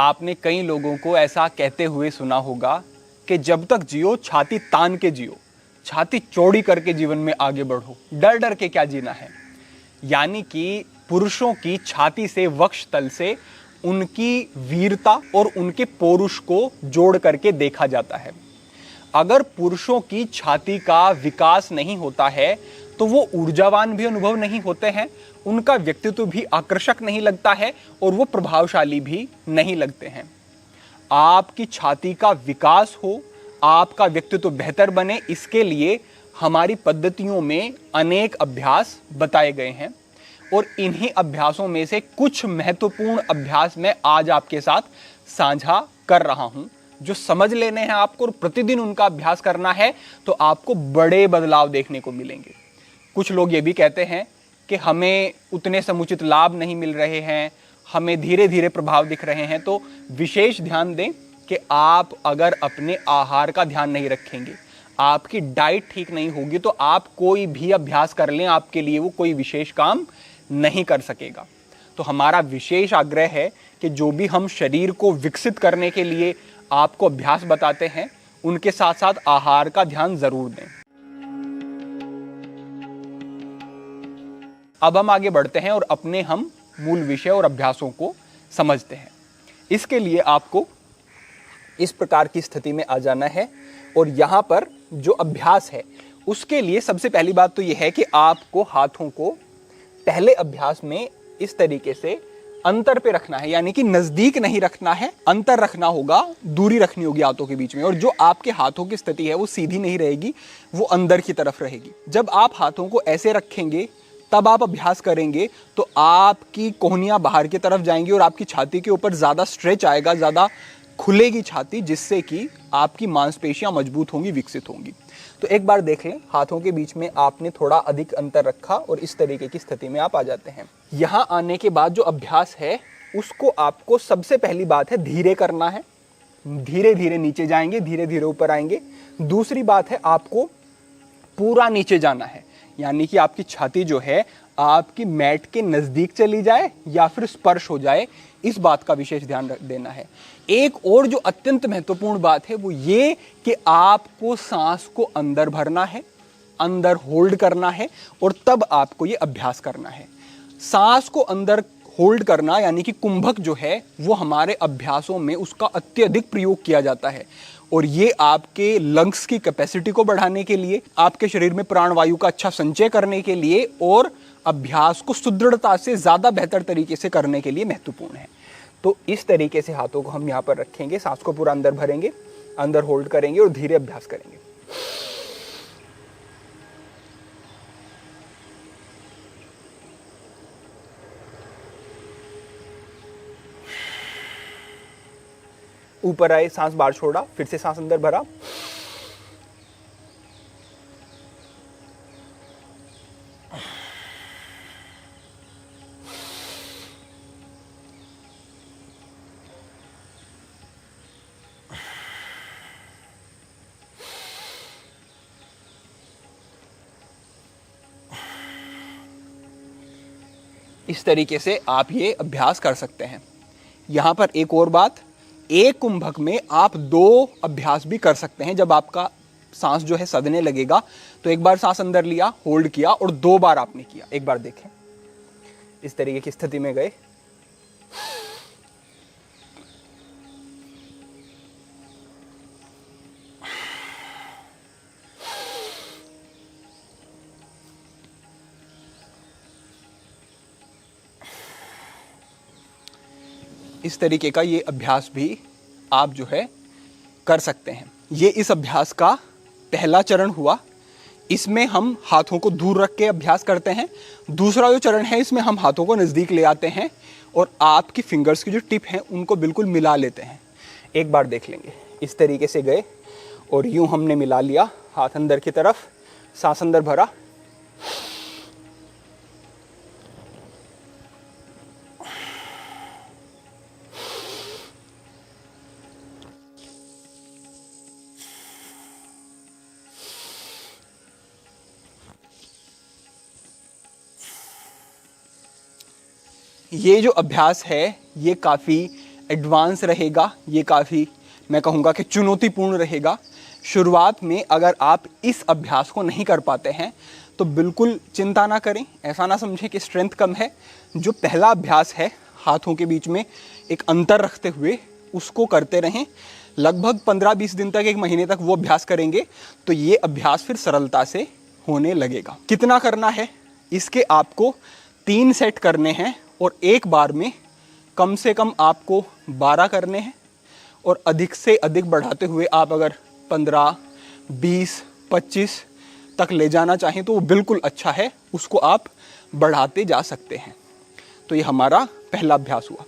आपने कई लोगों को ऐसा कहते हुए सुना होगा कि जब तक जियो छाती तान के जियो, छाती चौड़ी करके जीवन में आगे बढ़ो, डर डर के क्या जीना है। यानी कि पुरुषों की छाती से, वक्ष तल से उनकी वीरता और उनके पौरुष को जोड़ करके देखा जाता है। अगर पुरुषों की छाती का विकास नहीं होता है तो वो ऊर्जावान भी अनुभव नहीं होते हैं, उनका व्यक्तित्व भी आकर्षक नहीं लगता है और वो प्रभावशाली भी नहीं लगते हैं। आपकी छाती का विकास हो, आपका व्यक्तित्व बेहतर बने, इसके लिए हमारी पद्धतियों में अनेक अभ्यास बताए गए हैं और इन्हीं अभ्यासों में से कुछ महत्वपूर्ण अभ्यास मैं आज आपके साथ साझा कर रहा हूं, जो समझ लेने हैं आपको और प्रतिदिन उनका अभ्यास करना है तो आपको बड़े बदलाव देखने को मिलेंगे। कुछ लोग ये भी कहते हैं कि हमें उतने समुचित लाभ नहीं मिल रहे हैं, हमें धीरे धीरे प्रभाव दिख रहे हैं। तो विशेष ध्यान दें कि आप अगर अपने आहार का ध्यान नहीं रखेंगे, आपकी डाइट ठीक नहीं होगी, तो आप कोई भी अभ्यास कर लें, आपके लिए वो कोई विशेष काम नहीं कर सकेगा। तो हमारा विशेष आग्रह है कि जो भी हम शरीर को विकसित करने के लिए आपको अभ्यास बताते हैं, उनके साथ साथ आहार का ध्यान जरूर दें। अब हम आगे बढ़ते हैं और अपने हम मूल विषय और अभ्यासों को समझते हैं। इसके लिए आपको इस प्रकार की स्थिति में आ जाना है और यहाँ पर जो अभ्यास है उसके लिए सबसे पहली बात तो यह है कि आपको हाथों को पहले अभ्यास में इस तरीके से अंतर पे रखना है, यानी कि नजदीक नहीं रखना है, अंतर रखना होगा, दूरी रखनी होगी हाथों के बीच में। और जो आपके हाथों की स्थिति है वो सीधी नहीं रहेगी, वो अंदर की तरफ रहेगी। जब आप हाथों को ऐसे रखेंगे तब आप अभ्यास करेंगे तो आपकी कोहनियां बाहर की तरफ जाएंगी और आपकी छाती के ऊपर ज़्यादा स्ट्रेच आएगा, ज़्यादा खुलेगी छाती, जिससे कि आपकी मांसपेशियां मजबूत होंगी, विकसित होंगी। तो एक बार देख लें, हाथों के बीच में आपने थोड़ा अधिक अंतर रखा और इस तरीके की स्थिति में आप आ जाते हैं। यहाँ आने के बाद जो अभ्यास है उसको आपको सबसे पहली बात है धीरे करना है। धीरे धीरे नीचे जाएंगे, धीरे धीरे ऊपर आएंगे। दूसरी बात है आपको पूरा नीचे जाना है, यानी कि आपकी छाती जो है आपकी मैट के नजदीक चली जाए या फिर स्पर्श हो जाए, इस बात का विशेष ध्यान देना है। एक और जो अत्यंत महत्वपूर्ण बात है वो ये कि आपको सांस को अंदर भरना है, अंदर होल्ड करना है और तब आपको ये अभ्यास करना है। सांस को अंदर होल्ड करना यानी कि कुंभक जो है वो हमारे अभ्यासों में उसका अत्यधिक प्रयोग किया जाता है और ये आपके लंग्स की कैपेसिटी को बढ़ाने के लिए, आपके शरीर में प्राणवायु का अच्छा संचय करने के लिए और अभ्यास को सुदृढ़ता से ज़्यादा बेहतर तरीके से करने के लिए महत्वपूर्ण है। तो इस तरीके से हाथों को हम यहाँ पर रखेंगे, सांस को पूरा अंदर भरेंगे, अंदर होल्ड करेंगे और धीरे अभ्यास करेंगे। ऊपर आए, सांस बाहर छोड़ा, फिर से सांस अंदर भरा। इस तरीके से आप ये अभ्यास कर सकते हैं। यहां पर एक और बात, एक कुंभक में आप 2 अभ्यास भी कर सकते हैं। जब आपका सांस जो है सदने लगेगा तो एक बार सांस अंदर लिया, होल्ड किया और 2 बार आपने किया। एक बार देखें, इस तरीके की स्थिति में गए, इस तरीके का ये अभ्यास भी आप जो है कर सकते हैं। ये इस अभ्यास का पहला चरण हुआ। इसमें हम हाथों को दूर रख के अभ्यास करते हैं। दूसरा जो चरण है इसमें हम हाथों को नज़दीक ले आते हैं और आपकी फिंगर्स की जो टिप हैं उनको बिल्कुल मिला लेते हैं। एक बार देख लेंगे, इस तरीके से गए और यूं हमने मिला लिया, हाथ अंदर की तरफ, सांस अंदर भरा, ये जो अभ्यास है ये काफ़ी एडवांस रहेगा, ये काफ़ी मैं कहूँगा कि चुनौतीपूर्ण रहेगा। शुरुआत में अगर आप इस अभ्यास को नहीं कर पाते हैं तो बिल्कुल चिंता ना करें, ऐसा ना समझें कि स्ट्रेंथ कम है। जो पहला अभ्यास है हाथों के बीच में एक अंतर रखते हुए, उसको करते रहें। लगभग 15-20 दिन तक, 1 महीने तक वो अभ्यास करेंगे तो ये अभ्यास फिर सरलता से होने लगेगा। कितना करना है, इसके आपको 3 सेट करने हैं और एक बार में कम से कम आपको 12 करने हैं और अधिक से अधिक बढ़ाते हुए आप अगर 15, 20, 25 तक ले जाना चाहें तो वो बिल्कुल अच्छा है, उसको आप बढ़ाते जा सकते हैं। तो ये हमारा पहला अभ्यास हुआ।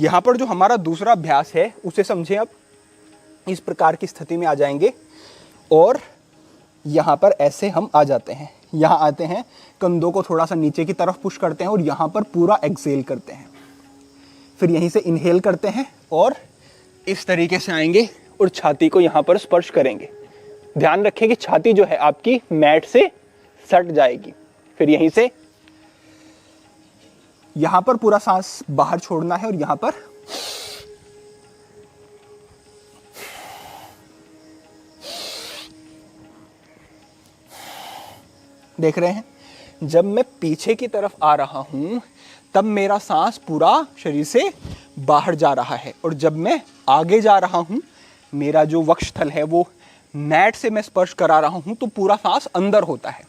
यहाँ पर जो हमारा दूसरा अभ्यास है उसे समझें। अब इस प्रकार की स्थिति में आ जाएंगे और यहाँ पर ऐसे हम आ जाते हैं। यहाँ आते हैं, कंधों को थोड़ा सा नीचे की तरफ पुश करते हैं और यहाँ पर पूरा एक्सेल करते हैं। फिर यहीं से इनहेल करते हैं और इस तरीके से आएंगे और छाती को यहाँ पर स्पर्श करेंगे। ध्यान रखें कि छाती जो है आपकी मैट से सट जाएगी। फिर यहीं से यहाँ पर पूरा सांस बाहर छोड़ना है और यहाँ पर देख रहे हैं, जब मैं पीछे की तरफ आ रहा हूं तब मेरा सांस पूरा शरीर से बाहर जा रहा है और जब मैं आगे जा रहा हूं मेरा जो वक्षस्थल है वो मैट से मैं स्पर्श करा रहा हूं तो पूरा सांस अंदर होता है।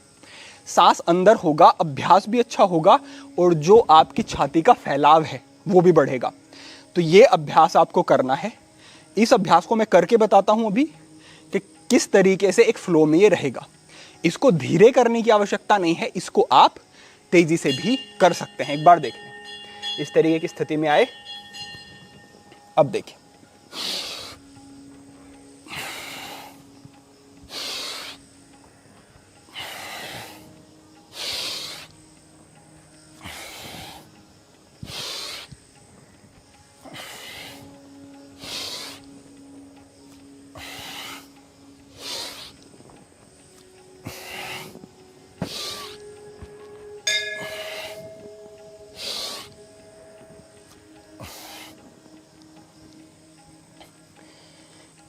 सांस अंदर होगा, अभ्यास भी अच्छा होगा और जो आपकी छाती का फैलाव है वो भी बढ़ेगा। तो ये अभ्यास आपको करना है। इस अभ्यास को मैं करके बताता हूं अभी कि किस तरीके से एक फ्लो में ये रहेगा। इसको धीरे करने की आवश्यकता नहीं है, इसको आप तेजी से भी कर सकते हैं। एक बार देखें, इस तरीके की स्थिति में आए। अब देखें,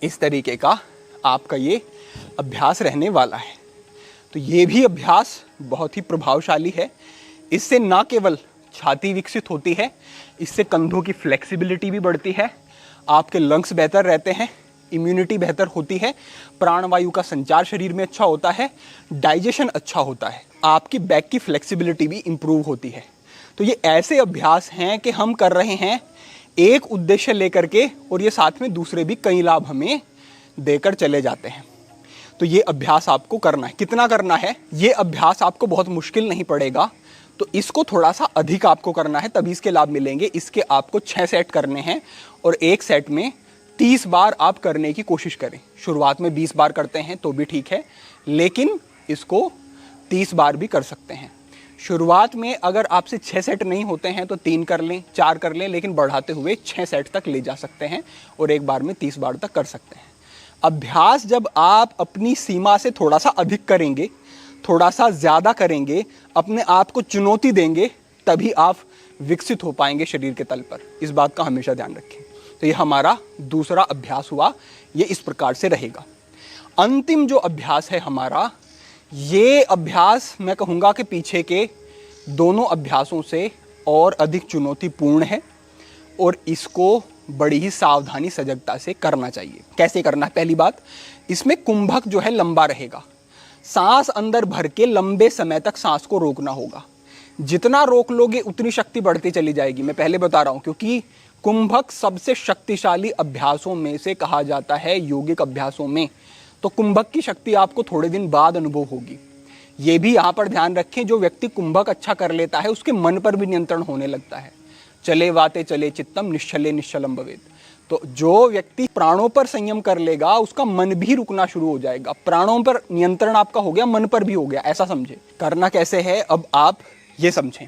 इस तरीके का आपका ये अभ्यास रहने वाला है। तो ये भी अभ्यास बहुत ही प्रभावशाली है। इससे ना केवल छाती विकसित होती है, इससे कंधों की फ्लेक्सिबिलिटी भी बढ़ती है, आपके लंग्स बेहतर रहते हैं, इम्यूनिटी बेहतर होती है, प्राणवायु का संचार शरीर में अच्छा होता है, डाइजेशन अच्छा होता है, आपकी बैक की फ्लेक्सिबिलिटी भी इंप्रूव होती है। तो ये ऐसे अभ्यास हैं कि हम कर रहे हैं एक उद्देश्य लेकर के और ये साथ में दूसरे भी कई लाभ हमें देकर चले जाते हैं। तो ये अभ्यास आपको करना है। कितना करना है, ये अभ्यास आपको बहुत मुश्किल नहीं पड़ेगा, तो इसको थोड़ा सा अधिक आपको करना है तभी इसके लाभ मिलेंगे। इसके आपको 6 सेट करने हैं और एक सेट में 30 बार आप करने की कोशिश करें। शुरुआत में 20 बार करते हैं तो भी ठीक है, लेकिन इसको 30 बार भी कर सकते हैं। शुरुआत में अगर आपसे 6 सेट नहीं होते हैं तो 3 कर लें, 4 कर लें, लेकिन बढ़ाते हुए 6 सेट तक ले जा सकते हैं और एक बार में 30 बार तक कर सकते हैं। अभ्यास जब आप अपनी सीमा से थोड़ा सा अधिक करेंगे, थोड़ा सा ज़्यादा करेंगे, अपने आप को चुनौती देंगे, तभी आप विकसित हो पाएंगे शरीर के तल पर। इस बात का हमेशा ध्यान रखें। तो ये हमारा दूसरा अभ्यास हुआ, ये इस प्रकार से रहेगा। अंतिम जो अभ्यास है हमारा, ये अभ्यास मैं कहूँगा कि पीछे के दोनों अभ्यासों से और अधिक चुनौतीपूर्ण है और इसको बड़ी ही सावधानी सजगता से करना चाहिए। कैसे करना है? पहली बात, इसमें कुंभक जो है लंबा रहेगा। सांस अंदर भर के लंबे समय तक सांस को रोकना होगा। जितना रोक लोगे उतनी शक्ति बढ़ती चली जाएगी, मैं पहले बता रहा हूँ, क्योंकि कुंभक सबसे शक्तिशाली अभ्यासों में से कहा जाता है योगिक अभ्यासों में। तो कुंभक की शक्ति आपको थोड़े दिन बाद अनुभव होगी। ये भी यहाँ पर ध्यान रखें, जो व्यक्ति कुंभक अच्छा कर लेता है उसके मन पर भी नियंत्रण होने लगता है। चले वाते चले चित्तम निश्चले निश्चलम भवेत्। तो जो व्यक्ति प्राणों पर संयम कर लेगा उसका मन भी रुकना शुरू हो जाएगा। प्राणों पर नियंत्रण आपका हो गया, मन पर भी हो गया, ऐसा समझे। करना कैसे है अब आप ये समझें।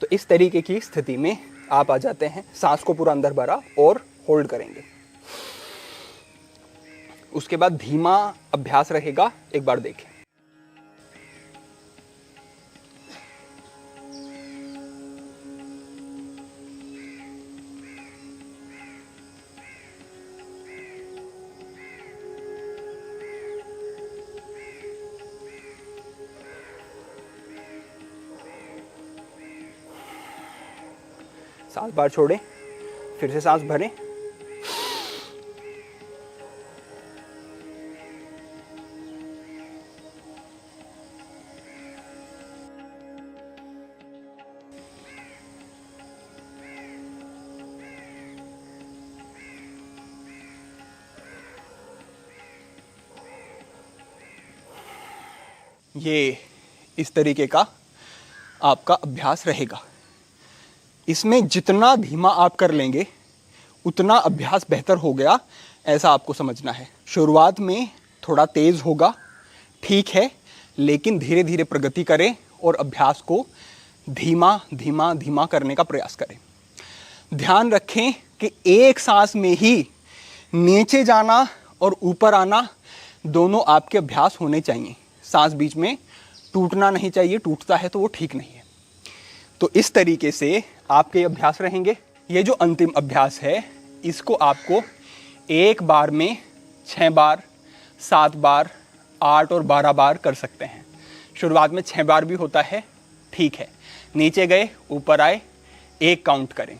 तो इस तरीके की स्थिति में आप आ जाते हैं, सांस को पूरा अंदर भरा और होल्ड करेंगे। उसके बाद धीमा अभ्यास रहेगा, एक बार देखें। सांस बाहर छोड़ें, फिर से सांस भरें। ये इस तरीके का आपका अभ्यास रहेगा। इसमें जितना धीमा आप कर लेंगे उतना अभ्यास बेहतर हो गया, ऐसा आपको समझना है। शुरुआत में थोड़ा तेज होगा, ठीक है, लेकिन धीरे धीरे प्रगति करें और अभ्यास को धीमा धीमा धीमा करने का प्रयास करें। ध्यान रखें कि एक सांस में ही नीचे जाना और ऊपर आना दोनों आपके अभ्यास होने चाहिए। सांस बीच में टूटना नहीं चाहिए, टूटता है तो वो ठीक नहीं है। तो इस तरीके से आपके अभ्यास रहेंगे। ये जो अंतिम अभ्यास है इसको आपको एक बार में 6 बार, 7 बार, 8 और 12 बार कर सकते हैं। शुरुआत में 6 बार भी होता है, ठीक है। नीचे गए, ऊपर आए, 1 काउंट करें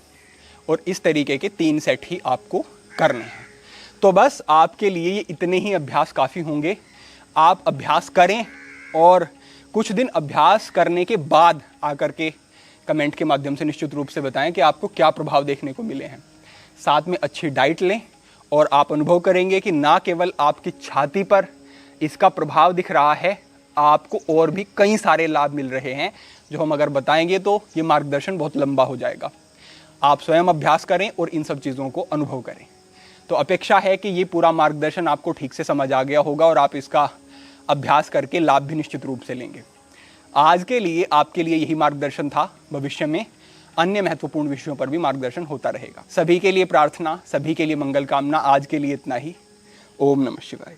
और इस तरीके के 3 सेट ही आपको करने हैं। तो बस आपके लिए ये इतने ही अभ्यास काफ़ी होंगे। आप अभ्यास करें और कुछ दिन अभ्यास करने के बाद आकर के कमेंट के माध्यम से निश्चित रूप से बताएं कि आपको क्या प्रभाव देखने को मिले हैं। साथ में अच्छी डाइट लें और आप अनुभव करेंगे कि ना केवल आपकी छाती पर इसका प्रभाव दिख रहा है, आपको और भी कई सारे लाभ मिल रहे हैं जो हम अगर बताएंगे तो ये मार्गदर्शन बहुत लंबा हो जाएगा। आप स्वयं अभ्यास करें और इन सब चीज़ों को अनुभव करें। तो अपेक्षा है कि ये पूरा मार्गदर्शन आपको ठीक से समझ आ गया होगा और आप इसका अभ्यास करके लाभ भी निश्चित रूप से लेंगे। आज के लिए आपके लिए यही मार्गदर्शन था। भविष्य में अन्य महत्वपूर्ण विषयों पर भी मार्गदर्शन होता रहेगा। सभी के लिए प्रार्थना, सभी के लिए मंगल कामना। आज के लिए इतना ही। ओम नमः शिवाय।